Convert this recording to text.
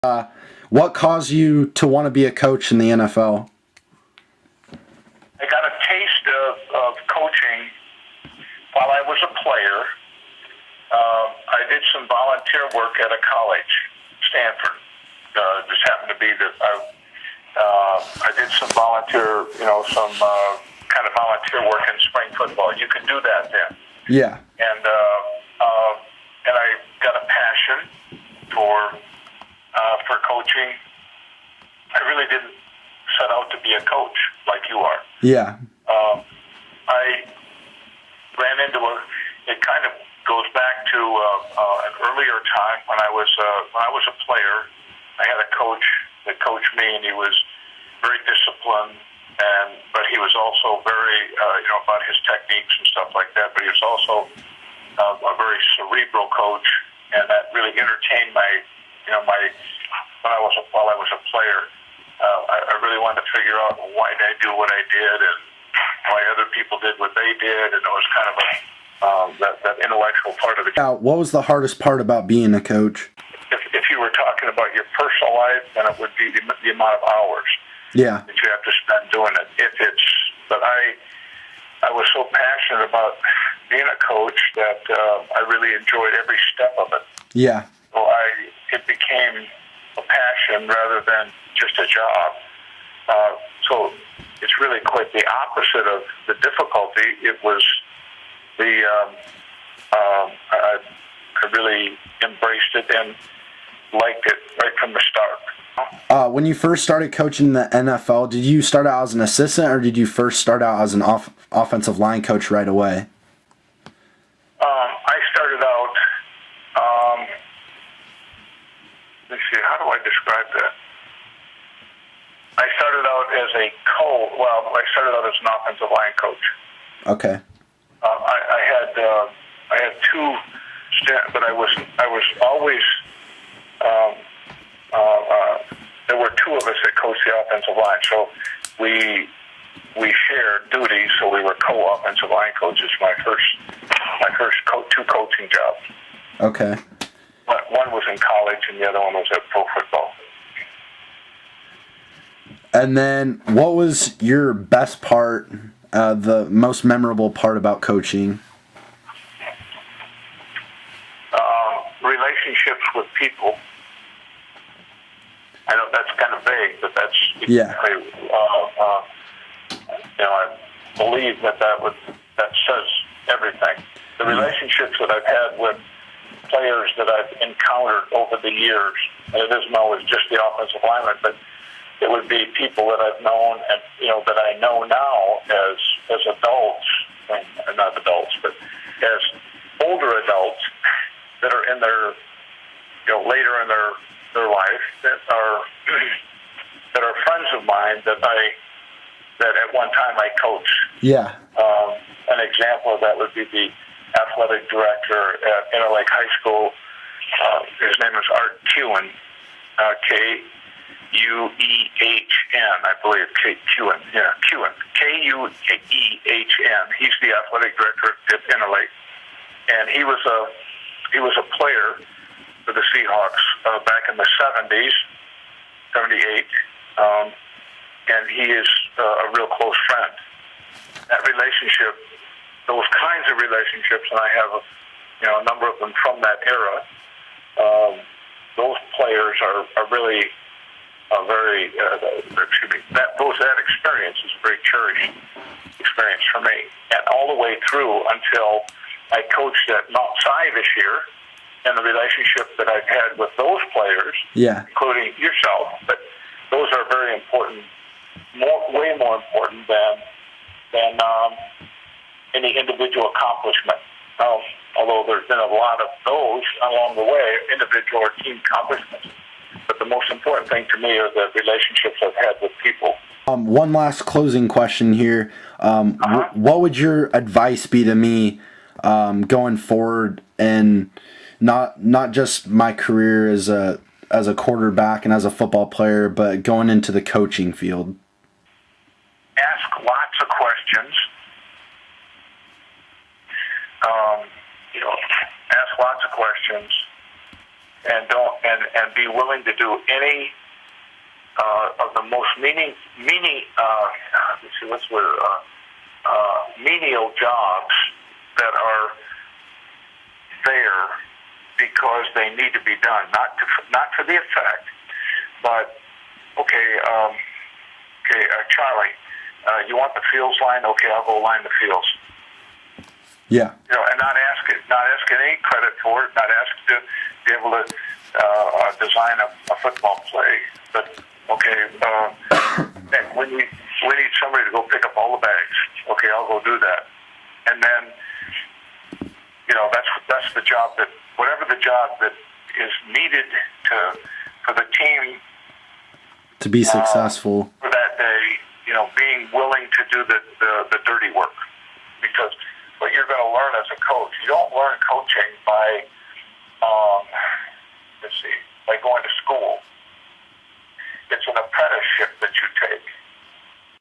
What caused you to want to be a coach in the NFL? I got a taste of coaching while I was a player. I did some volunteer work at a college, Stanford. Just happened to be that I did some volunteer, some kind of volunteer work in spring football. You can do that then. Yeah. And I got a passion for coaching. I really didn't set out to be a coach like you are. Yeah. I ran into it kind of goes back to an earlier time when I was a player. I had a coach that coached me, and he was very disciplined, but he was also very about his techniques and stuff like that. But he was also a very cerebral coach, and that really entertained while I was a player. I really wanted to figure out why did I do what I did and why other people did what they did, and it was kind of that intellectual part of it. What was the hardest part about being a coach? If you were talking about your personal life, then it would be the amount of hours that you have to spend doing it. But I was so passionate about being a coach that I really enjoyed every step of it. Yeah. So it became a passion rather than just a job. So it's really quite the opposite of the difficulty. It was I really embraced it and liked it right from the start. When you first started coaching the NFL, did you start out as an assistant, or did you first start out as an offensive line coach right away? I started out, let's see, how do I describe that? I started out as I started out as an offensive line coach. Okay. I had two, but I was always. There were two of us that coached the offensive line, so we shared duties. So we were co-offensive line coaches. My first two coaching jobs. Okay. One was in college, and the other one was at pro football. And then, what was your best part, the most memorable part about coaching? Relationships with people. I know that's kind of vague, but that's exactly. I believe that says everything. The relationships that I've had with players that I've encountered over the years, and it isn't always just the offensive linemen, but it would be people that I've known and that I know now as adults, not adults, but as older adults that are in their later in their life that are friends of mine that at one time I coached. Yeah. An example of that would be the athletic director at Interlake High School. His name is Art Kewen, Kuehn, I believe. Kewen, yeah, Kewen, Kuehn. He's the athletic director at Interlake, and he was a player for the Seahawks back in the 70s, 78, and he is a real close friend. That relationship, those kinds of relationships, and I have a number of them from that era. Those players are really very. That experience is a very cherished experience for me, and all the way through until I coached at Mount Si this year, and the relationship that I've had with those players, including yourself, but those are very important, way more important than any individual accomplishment. Although there's been a lot of those along the way, individual or team accomplishments. But the most important thing to me are the relationships I've had with people. One last closing question here. What would your advice be to me going forward, and not just my career as a quarterback and as a football player, but going into the coaching field? Ask lots of questions. Ask lots of questions. and be willing to do any of the most menial jobs that are there because they need to be done, not for the effect, but Charlie, you want the fields line? Okay, I'll go line the fields. Yeah. And not asking any credit for it, not asking to be able to design a football play. But we need somebody to go pick up all the bags. Okay, I'll go do that. And then, that's the job whatever the job that is needed for the team to be successful for that day. Being willing to do the dirty work, because what you're going to learn as a coach, you don't learn coaching by going to school. It's an apprenticeship that